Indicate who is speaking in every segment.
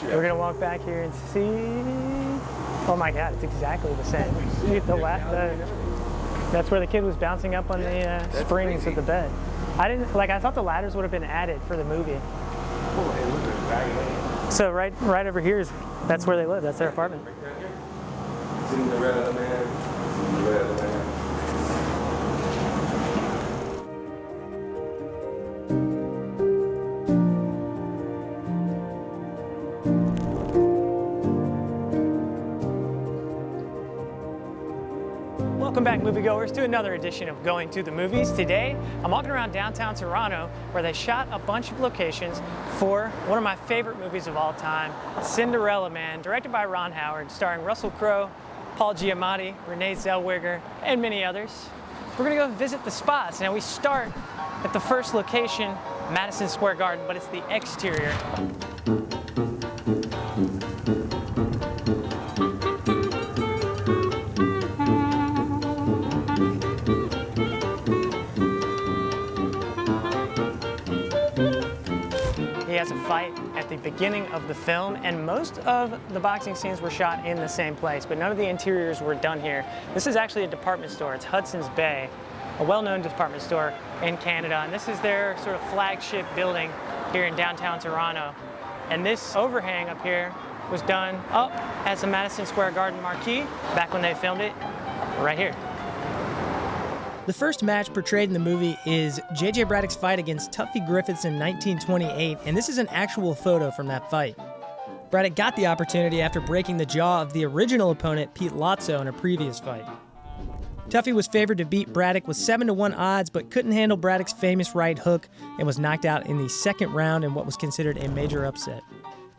Speaker 1: We're gonna walk back here and see. Oh my God, it's exactly the same. That's where the kid was bouncing up on the springs of the bed. I thought the ladders would have been added for the movie. So right over here that's where they live. That's their apartment.
Speaker 2: Cinderella Man. Cinderella Man.
Speaker 1: Welcome back, moviegoers, to another edition of Going to the Movies. Today, I'm walking around downtown Toronto where they shot a bunch of locations for one of my favorite movies of all time, Cinderella Man, directed by Ron Howard, starring Russell Crowe, Paul Giamatti, Renee Zellweger, and many others. We're gonna go visit the spots. Now we start at the first location, Madison Square Garden, but it's the exterior. He has a fight at the beginning of the film, and most of the boxing scenes were shot in the same place, but none of the interiors were done here. This is actually a department store. It's Hudson's Bay, a well-known department store in Canada, and this is their sort of flagship building here in downtown Toronto. And this overhang up here was done up as the Madison Square Garden marquee back when they filmed it right here. The first match portrayed in the movie is J.J. Braddock's fight against Tuffy Griffiths in 1928, and this is an actual photo from that fight. Braddock got the opportunity after breaking the jaw of the original opponent, Pete Lotso, in a previous fight. Tuffy was favored to beat Braddock with 7-1 odds, but couldn't handle Braddock's famous right hook and was knocked out in the second round in what was considered a major upset.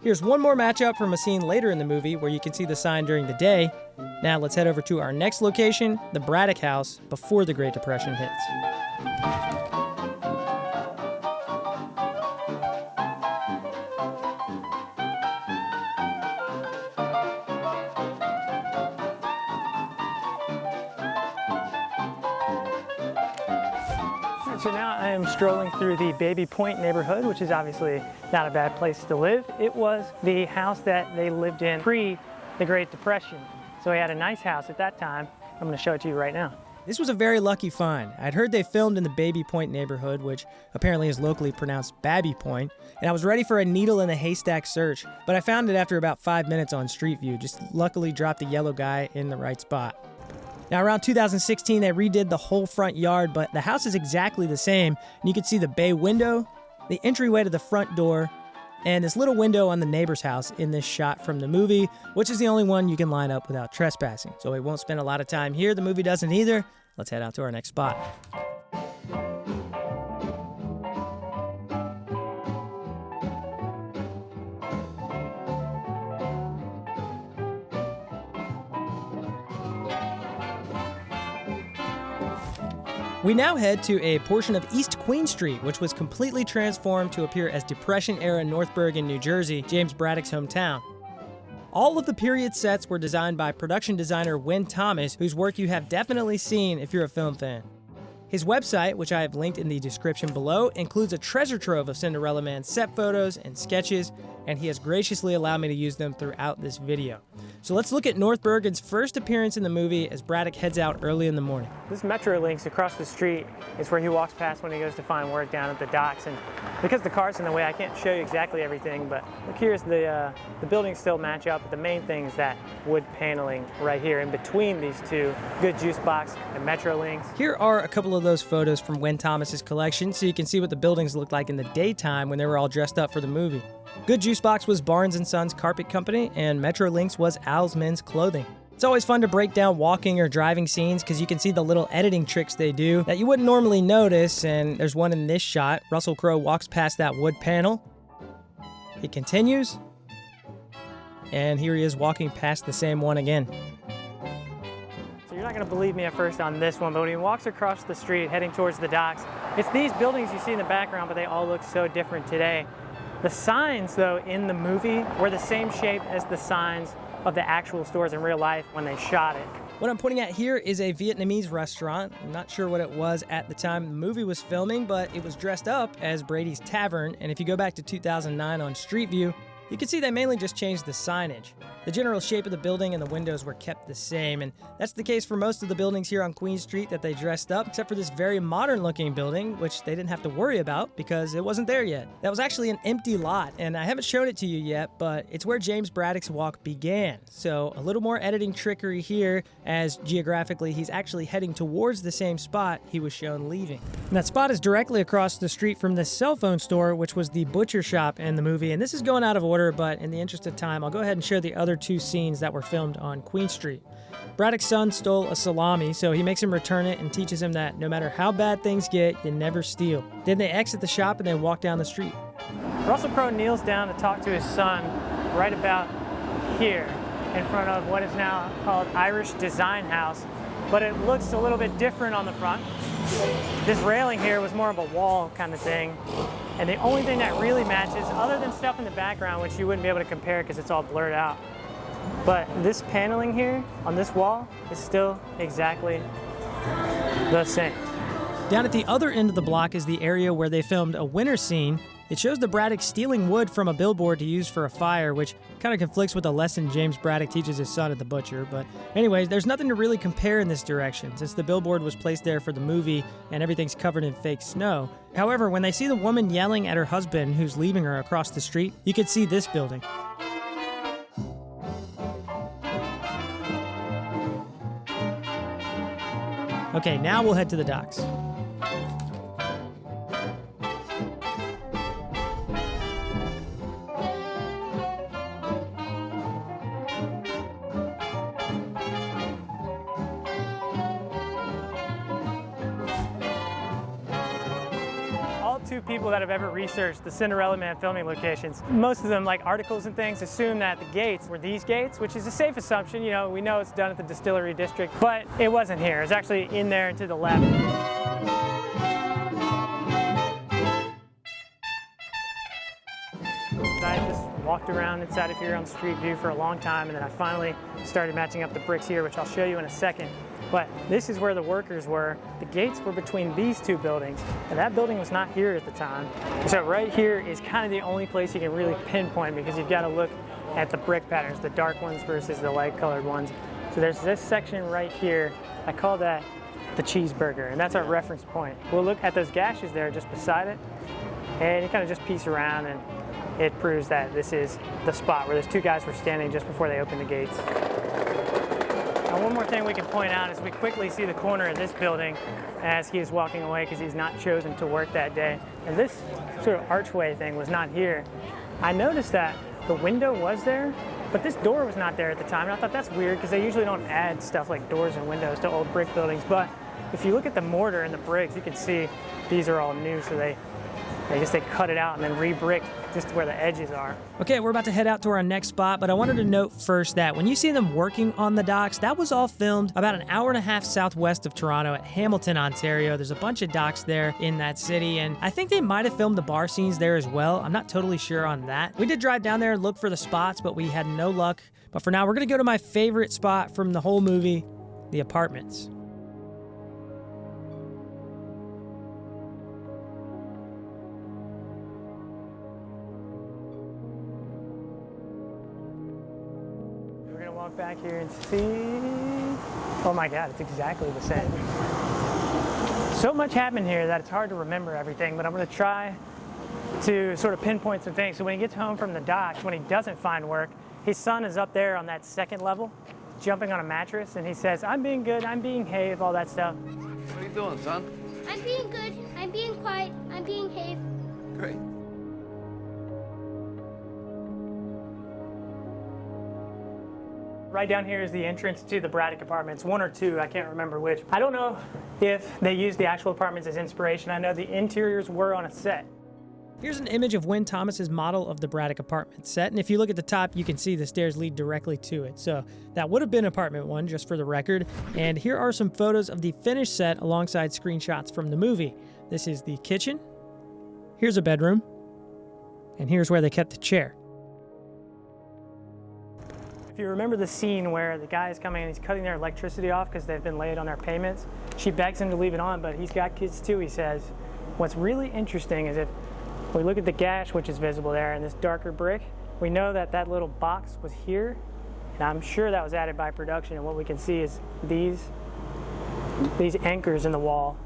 Speaker 1: Here's one more matchup from a scene later in the movie where you can see the sign during the day. Now let's head over to our next location, the Braddock House, before the Great Depression hits. So now I am strolling through the Baby Point neighborhood, which is obviously not a bad place to live. It was the house that they lived in pre the Great Depression. So he had a nice house at that time. I'm going to show it to you right now. This was a very lucky find. I'd heard they filmed in the Baby Point neighborhood, which apparently is locally pronounced Babby Point, and I was ready for a needle in a haystack search, but I found it after about 5 minutes on Street View, just luckily dropped the yellow guy in the right spot. Now around 2016, they redid the whole front yard, but the house is exactly the same, and you can see the bay window, the entryway to the front door, and this little window on the neighbor's house in this shot from the movie, which is the only one you can line up without trespassing. So we won't spend a lot of time here. The movie doesn't either. Let's head out to our next spot. We now head to a portion of East Queen Street, which was completely transformed to appear as Depression-era North Bergen, New Jersey, James Braddock's hometown. All of the period sets were designed by production designer WYNN THOMAS, whose work you have definitely seen if you're a film fan. His website, which I have linked in the description below, includes a treasure trove of Cinderella Man set photos and sketches, and he has graciously allowed me to use them throughout this video. So let's look at North Bergen's first appearance in the movie as Braddock heads out early in the morning. This Metro links across the street is where he walks past when he goes to find work down at the docks, and because the car's in the way, I can't show you exactly everything, but look, here's the buildings still match up, but the main thing is that wood paneling right here in between these two, Good Juice Box and Metro links. Here are a couple of those photos from WYNN THOMAS's collection so you can see what the buildings looked like in the daytime when they were all dressed up for the movie. Good Juice Box was Barnes & Sons Carpet Company, and Metro Links was Al's Men's Clothing. It's always fun to break down walking or driving scenes because you can see the little editing tricks they do that you wouldn't normally notice, and there's one in this shot. Russell Crowe walks past that wood panel. He continues, and here he is walking past the same one again. So you're not going to believe me at first on this one, but when he walks across the street heading towards the docks, it's these buildings you see in the background, but they all look so different today. The signs, though, in the movie were the same shape as the signs of the actual stores in real life when they shot it. What I'm pointing at here is a Vietnamese restaurant. I'm not sure what it was at the time the movie was filming, but it was dressed up as Brady's Tavern, and if you go back to 2009 on Street View, You can see they mainly just changed the signage. The general shape of the building and the windows were kept the same, and that's the case for most of the buildings here on Queen Street that they dressed up, except for this very modern-looking building, which they didn't have to worry about because it wasn't there yet. That was actually an empty lot, and I haven't shown it to you yet, but it's where James Braddock's walk began. So a little more editing trickery here, as geographically he's actually heading towards the same spot he was shown leaving. And that spot is directly across the street from the cell phone store, which was the butcher shop in the movie, and this is going out of order, but in the interest of time, I'll go ahead and show the other two scenes that were filmed on Queen Street. Braddock's son stole a salami, so he makes him return it and teaches him that no matter how bad things get, you never steal. Then they exit the shop and they walk down the street. Russell Crowe kneels down to talk to his son right about here in front of what is now called Irish Design House, but it looks a little bit different on the front. This railing here was more of a wall kind of thing, and the only thing that really matches, other than stuff in the background, which you wouldn't be able to compare because it's all blurred out, but this paneling here on this wall is still exactly the same. Down at the other end of the block is the area where they filmed a winter scene. It shows the Braddock stealing wood from a billboard to use for a fire, which kind of conflicts with the lesson James Braddock teaches his son at the butcher. But anyways, there's nothing to really compare in this direction, since the billboard was placed there for the movie and everything's covered in fake snow. However, when they see the woman yelling at her husband who's leaving her across the street, you can see this building. Okay, now we'll head to the docks. Two people that have ever researched the Cinderella Man filming locations, most of them, like articles and things, assume that the gates were these gates, which is a safe assumption. You know, we know it's done at the distillery district, but it wasn't here. It's actually in there and to the left. I just walked around inside of here on Street View for a long time, and then I finally started matching up the bricks here, which I'll show you in a second. But this is where the workers were. The gates were between these two buildings, and that building was not here at the time. So right here is kind of the only place you can really pinpoint, because you've got to look at the brick patterns, the dark ones versus the light colored ones. So there's this section right here. I call that the cheeseburger, and that's our reference point. We'll look at those gashes there just beside it, and you kind of just piece around, and it proves that this is the spot where those two guys were standing just before they opened the gates. Now, one more thing we can point out is we quickly see the corner of this building as he is walking away because he's not chosen to work that day. And this sort of archway thing was not here. I noticed that the window was there, but this door was not there at the time. And I thought that's weird because they usually don't add stuff like doors and windows to old brick buildings. But if you look at the mortar and the bricks, you can see these are all new. So they cut it out and then re-bricked just where the edges are. Okay, we're about to head out to our next spot, but I wanted to note first that when you see them working on the docks, that was all filmed about an hour and a half southwest of Toronto at Hamilton, Ontario. There's a bunch of docks there in that city, and I think they might have filmed the bar scenes there as well. I'm not totally sure on that. We did drive down there and look for the spots, but we had no luck. But for now, we're gonna go to my favorite spot from the whole movie, the apartments. Walk back here and see. Oh my God, it's exactly the same. So much happened here that it's hard to remember everything, but I'm going to try to sort of pinpoint some things. So when he gets home from the docks, when he doesn't find work, his son is up there on that second level, jumping on a mattress, and he says, "I'm being good, I'm being have," all that stuff.
Speaker 2: What are you doing, son?
Speaker 3: I'm being good, I'm being quiet, I'm being have.
Speaker 2: Great.
Speaker 1: Right down here is the entrance to the Braddock Apartments, one or two, I can't remember which. I don't know if they used the actual apartments as inspiration. I know the interiors were on a set. Here's an image of WYNN THOMAS's model of the Braddock Apartment set, and if you look at the top, you can see the stairs lead directly to it. So that would have been apartment one, just for the record. And here are some photos of the finished set alongside screenshots from the movie. This is the kitchen. Here's a bedroom. And here's where they kept the chair. If you remember the scene where the guy is coming and he's cutting their electricity off because they've been late on their payments, she begs him to leave it on, but he's got kids too, he says. What's really interesting is if we look at the gash, which is visible there, and this darker brick, We know that that little box was here, and I'm sure that was added by production, and what we can see is these anchors in the wall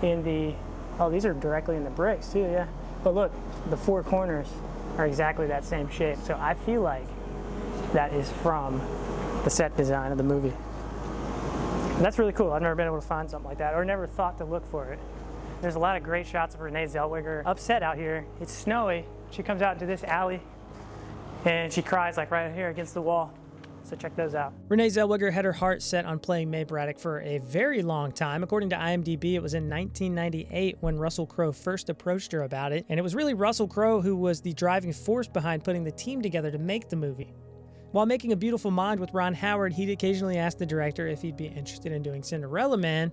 Speaker 1: in the, oh, these are directly in the bricks too, yeah. But look, the four corners are exactly that same shape, so I feel like that is from the set design of the movie. And that's really cool. I've never been able to find something like that, or never thought to look for it. There's a lot of great shots of Renee Zellweger upset out here. It's snowy. She comes out into this alley and she cries like right here against the wall. So check those out. Renee Zellweger had her heart set on playing May Braddock for a very long time. According to IMDb, it was in 1998 when Russell Crowe first approached her about it. And it was really Russell Crowe who was the driving force behind putting the team together to make the movie. While making A Beautiful Mind with Ron Howard, he'd occasionally ask the director if he'd be interested in doing Cinderella Man,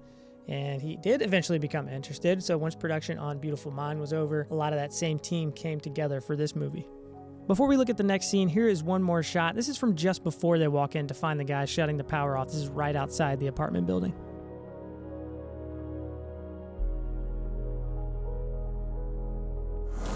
Speaker 1: and he did eventually become interested. So once production on Beautiful Mind was over, a lot of that same team came together for this movie. Before we look at the next scene, here is one more shot. This is from just before they walk in to find the guy shutting the power off. This is right outside the apartment building.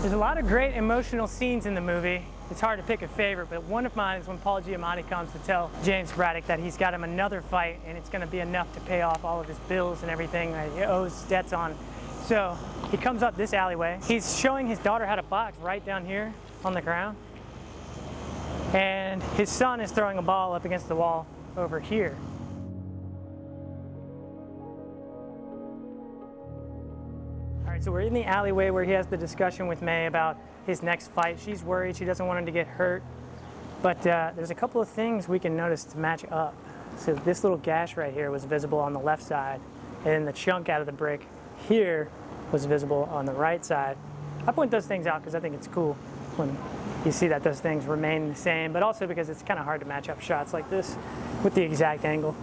Speaker 1: There's a lot of great emotional scenes in the movie. It's hard to pick a favorite, but one of mine is when Paul Giamatti comes to tell James Braddock that he's got him another fight and it's going to be enough to pay off all of his bills and everything that he owes debts on. So he comes up this alleyway. He's showing his daughter how to box right down here on the ground. And his son is throwing a ball up against the wall over here. All right, so we're in the alleyway where he has the discussion with May about his next fight. She's worried, she doesn't want him to get hurt. But there's a couple of things we can notice to match up. So this little gash right here was visible on the left side, and then the chunk out of the brick here was visible on the right side. I point those things out because I think it's cool when you see that those things remain the same, but also because it's kind of hard to match up shots like this with the exact angle.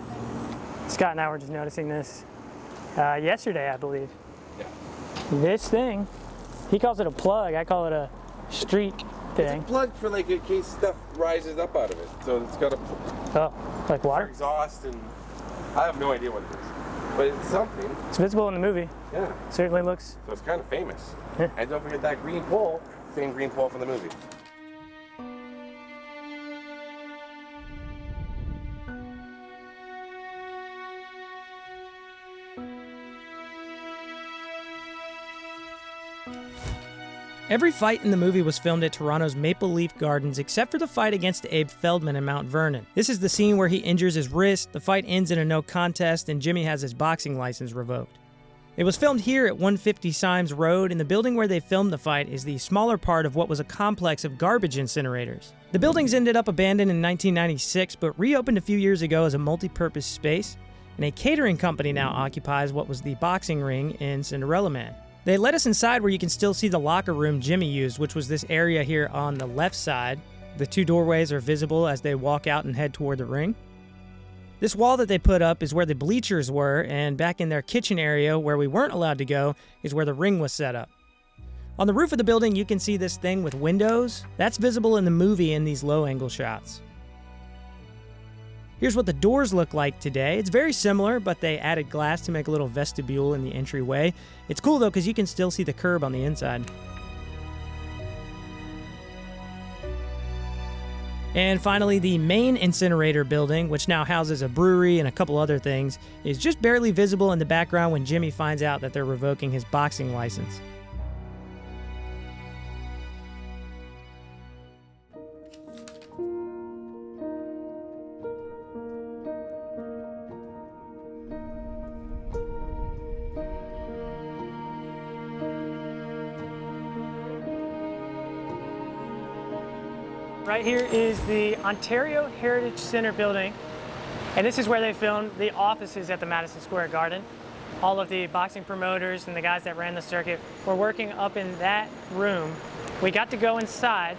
Speaker 1: Scott and I were just noticing this yesterday, I believe. Yeah. This thing, he calls it a plug, I call it a street thing.
Speaker 4: It's a plug for like in case stuff rises up out of it. So it's got a
Speaker 1: like water?
Speaker 4: Exhaust, and I have no idea what it is. But it's something.
Speaker 1: It's visible in the movie.
Speaker 4: Yeah.
Speaker 1: Certainly looks.
Speaker 4: So it's kind of famous.
Speaker 1: Yeah.
Speaker 4: And don't forget that green pole, same green pole from the movie.
Speaker 1: Every fight in the movie was filmed at Toronto's Maple Leaf Gardens except for the fight against Abe Feldman in Mount Vernon. This is the scene where he injures his wrist, the fight ends in a no contest, and Jimmy has his boxing license revoked. It was filmed here at 150 Symes Road, and the building where they filmed the fight is the smaller part of what was a complex of garbage incinerators. The buildings ended up abandoned in 1996, but reopened a few years ago as a multi-purpose space, and a catering company now occupies what was the boxing ring in Cinderella Man. They let us inside where you can still see the locker room Jimmy used, which was this area here on the left side. The two doorways are visible as they walk out and head toward the ring. This wall that they put up is where the bleachers were, and back in their kitchen area where we weren't allowed to go is where the ring was set up. On the roof of the building you can see this thing with windows. That's visible in the movie in these low angle shots. Here's what the doors look like today. It's very similar, but they added glass to make a little vestibule in the entryway. It's cool though because you can still see the curb on the inside. And finally, the main incinerator building, which now houses a brewery and a couple other things, is just barely visible in the background when Jimmy finds out that they're revoking his boxing license. Right here is the Ontario Heritage Center building, and this is where they filmed the offices at the Madison Square Garden. All of the boxing promoters and the guys that ran the circuit were working up in that room. We got to go inside,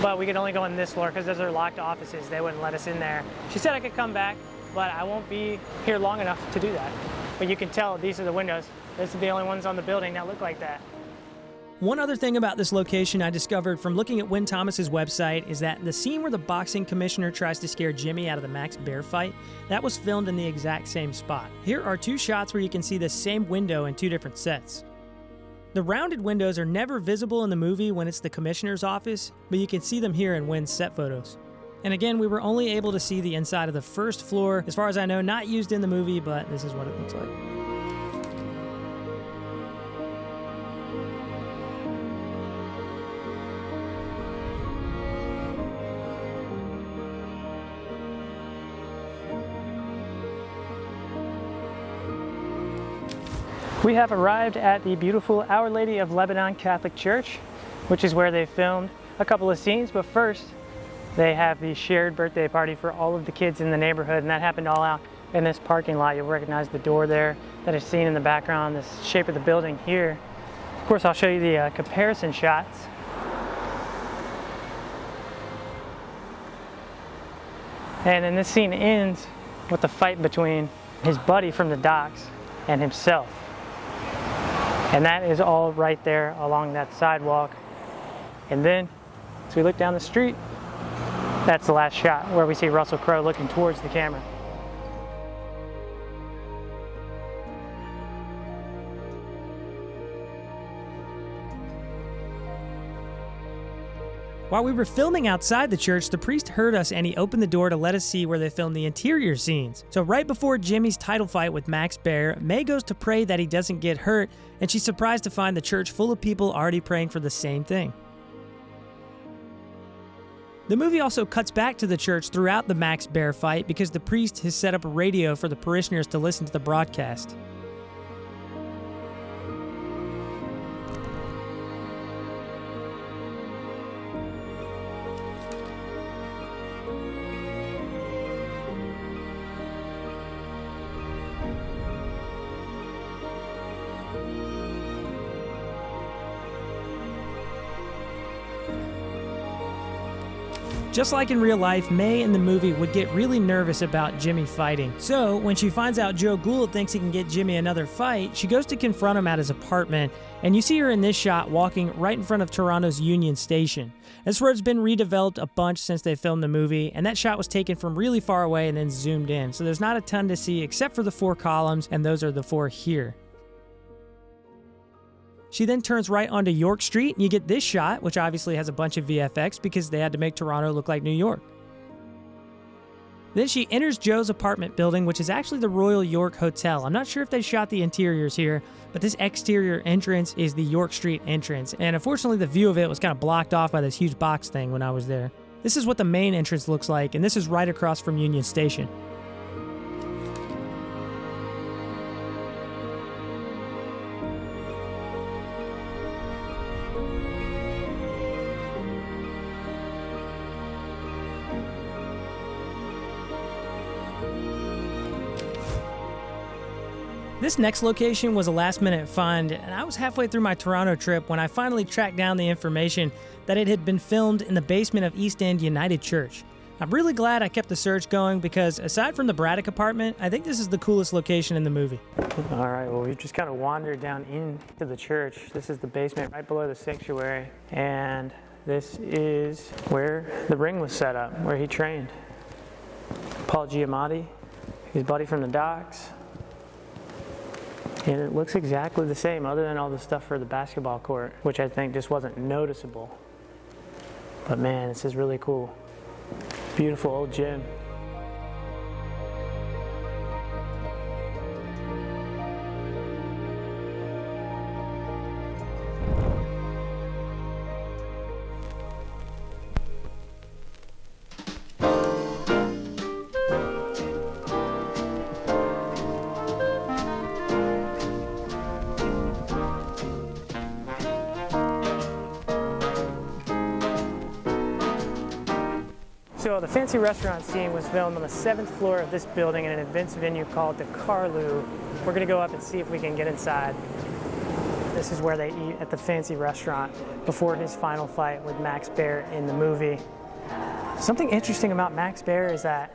Speaker 1: but we could only go on this floor because those are locked offices. They wouldn't let us in there. She said I could come back, but I won't be here long enough to do that. But you can tell these are the windows. These are the only ones on the building that look like that. One other thing about this location I discovered from looking at WYNN Thomas's website is that the scene where the boxing commissioner tries to scare Jimmy out of the Max Baer fight, that was filmed in the exact same spot. Here are two shots where you can see the same window in two different sets. The rounded windows are never visible in the movie when it's the commissioner's office, but you can see them here in WYNN's set photos. And again, we were only able to see the inside of the first floor, as far as I know, not used in the movie, but this is what it looks like. We have arrived at the beautiful Our Lady of Lebanon Catholic Church, which is where they filmed a couple of scenes, but first they have the shared birthday party for all of the kids in the neighborhood, and that happened all out in this parking lot. You'll recognize the door there that is seen in the background, the shape of the building here. Of course, I'll show you the comparison shots. And then this scene ends with the fight between his buddy from the docks and himself. And that is all right there along that sidewalk. And then, as we look down the street, that's the last shot where we see Russell Crowe looking towards the camera. While we were filming outside the church, the priest heard us and he opened the door to let us see where they filmed the interior scenes. So right before Jimmy's title fight with Max Baer, May goes to pray that he doesn't get hurt, and she's surprised to find the church full of people already praying for the same thing. The movie also cuts back to the church throughout the Max Baer fight because the priest has set up a radio for the parishioners to listen to the broadcast. Just like in real life, May in the movie would get really nervous about Jimmy fighting. So when she finds out Joe Gould thinks he can get Jimmy another fight, she goes to confront him at his apartment, and you see her in this shot walking right in front of Toronto's Union Station. This road's been redeveloped a bunch since they filmed the movie, and that shot was taken from really far away and then zoomed in, so there's not a ton to see except for the 4 columns, and those are the 4 here. She then turns right onto York Street, and you get this shot, which obviously has a bunch of VFX because they had to make Toronto look like New York. Then she enters Joe's apartment building, which is actually the Royal York Hotel. I'm not sure if they shot the interiors here, but this exterior entrance is the York Street entrance, and unfortunately the view of it was kind of blocked off by this huge box thing when I was there. This is what the main entrance looks like, and this is right across from Union Station. This next location was a last-minute find, and I was halfway through my Toronto trip when I finally tracked down the information that it had been filmed in the basement of East End United Church. I'm really glad I kept the search going because aside from the Braddock Apartment, I think this is the coolest location in the movie. All right, well, we've just kind of wandered down into the church. This is the basement right below the sanctuary, and this is where the ring was set up, where he trained. Paul Giamatti, his buddy from the docks. And it looks exactly the same other than all the stuff for the basketball court, which I think just wasn't noticeable. But man, this is really cool. Beautiful old gym. So the fancy restaurant scene was filmed on the 7th floor of this building in an events venue called the Carlu. We're gonna go up and see if we can get inside. This is where they eat at the fancy restaurant before his final fight with Max Baer in the movie. Something interesting about Max Baer is that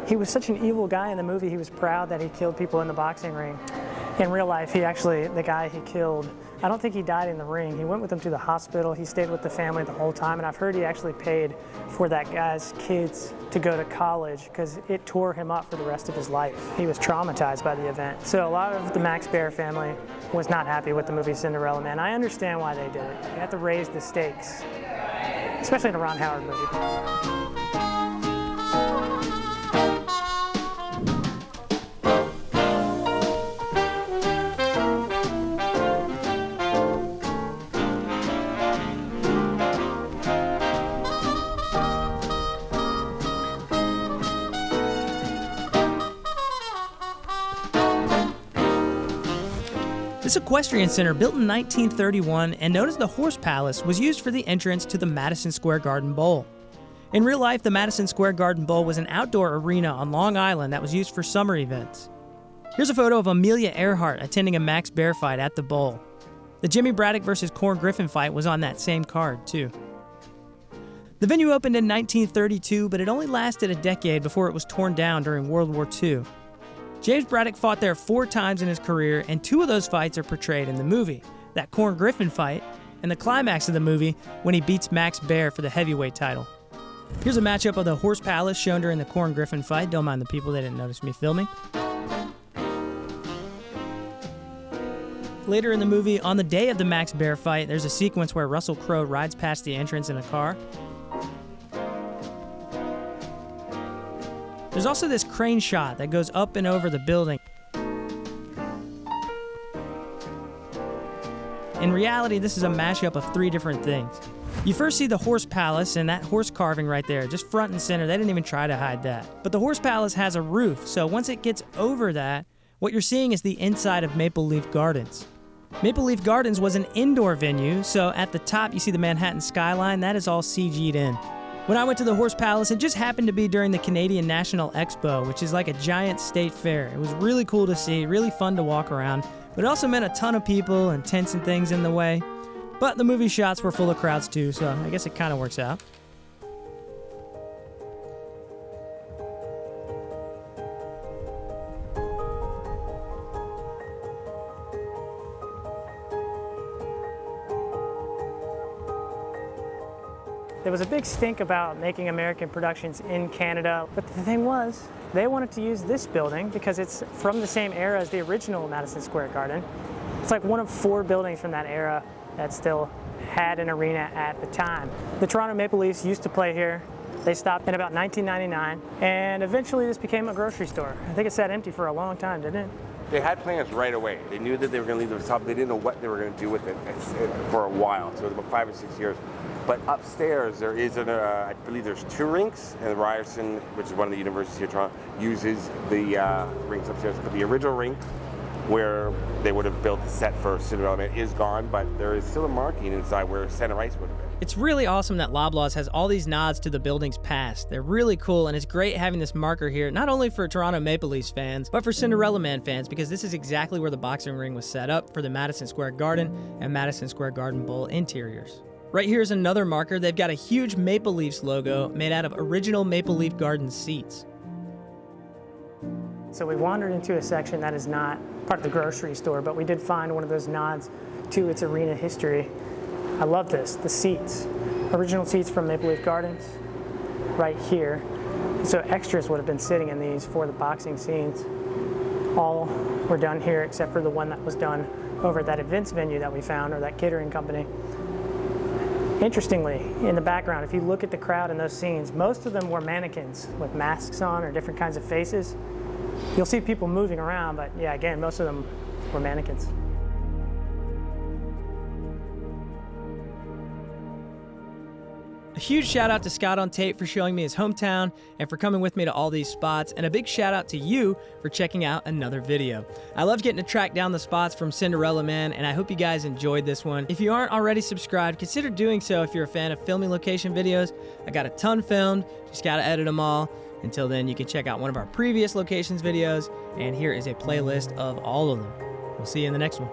Speaker 1: he was such an evil guy in the movie. He was proud that he killed people in the boxing ring. In real life, the guy he killed I don't think he died in the ring. He went with them to the hospital. He stayed with the family the whole time, and I've heard he actually paid for that guy's kids to go to college because it tore him up for the rest of his life. He was traumatized by the event. So a lot of the Max Baer family was not happy with the movie Cinderella Man. I understand why they did it. They had to raise the stakes, especially in a Ron Howard movie. This equestrian center, built in 1931 and known as the Horse Palace, was used for the entrance to the Madison Square Garden Bowl. In real life, the Madison Square Garden Bowl was an outdoor arena on Long Island that was used for summer events. Here's a photo of Amelia Earhart attending a Max Baer fight at the bowl. The Jimmy Braddock versus Core Griffin fight was on that same card, too. The venue opened in 1932, but it only lasted a decade before it was torn down during World War II. James Braddock fought there 4 times in his career, and 2 of those fights are portrayed in the movie. That Core Griffin fight, and the climax of the movie when he beats Max Baer for the heavyweight title. Here's a matchup of the Horse Palace shown during the Core Griffin fight. Don't mind the people, they didn't notice me filming. Later in the movie, on the day of the Max Baer fight, there's a sequence where Russell Crowe rides past the entrance in a car. There's also this crane shot that goes up and over the building. In reality, this is a mashup of 3 different things. You first see the Horse Palace and that horse carving right there, just front and center. They didn't even try to hide that. But the Horse Palace has a roof, so once it gets over that, what you're seeing is the inside of Maple Leaf Gardens. Maple Leaf Gardens was an indoor venue, so at the top you see the Manhattan skyline. That is all CG'd in. When I went to the Horse Palace, it just happened to be during the Canadian National Expo, which is like a giant state fair. It was really cool to see, really fun to walk around, but it also meant a ton of people and tents and things in the way. But the movie shots were full of crowds too, so I guess it kind of works out. There was a big stink about making American productions in Canada, but the thing was, they wanted to use this building because it's from the same era as the original Madison Square Garden. It's like one of 4 buildings from that era that still had an arena at the time. The Toronto Maple Leafs used to play here. They stopped in about 1999, and eventually this became a grocery store. I think it sat empty for a long time, didn't it?
Speaker 4: They had plans right away. They knew that they were going to leave the top. They didn't know what they were going to do with it for a while. So it was about 5 or 6 years. But upstairs, there is, I believe there's 2 rinks, and Ryerson, which is one of the universities here in Toronto, uses the rinks upstairs. But the original rink, where they would have built the set for Cinderella Man, is gone, but there is still a marking inside where center ice would have been. It's really awesome that Loblaws has all these nods to the building's past. They're really cool, and it's great having this marker here, not only for Toronto Maple Leafs fans, but for Cinderella Man fans, because this is exactly where the boxing ring was set up for the Madison Square Garden and Madison Square Garden Bowl interiors. Right here is another marker. They've got a huge Maple Leafs logo made out of original Maple Leaf Garden seats. So we wandered into a section that is not part of the grocery store, but we did find one of those nods to its arena history. I love this, the seats. Original seats from Maple Leaf Gardens, right here. So extras would have been sitting in these for the boxing scenes. All were done here except for the one that was done over at that events venue that we found, or that catering company. Interestingly, in the background, if you look at the crowd in those scenes, most of them were mannequins with masks on or different kinds of faces. You'll see people moving around, but yeah, again, most of them were mannequins. A huge shout out to Scott on Tape for showing me his hometown and for coming with me to all these spots, and a big shout out to you for checking out another video. I loved getting to track down the spots from Cinderella Man, and I hope you guys enjoyed this one. If you aren't already subscribed, consider doing so if you're a fan of filming location videos. I got a ton filmed, just gotta edit them all. Until then, you can check out one of our previous locations videos, and here is a playlist of all of them. We'll see you in the next one.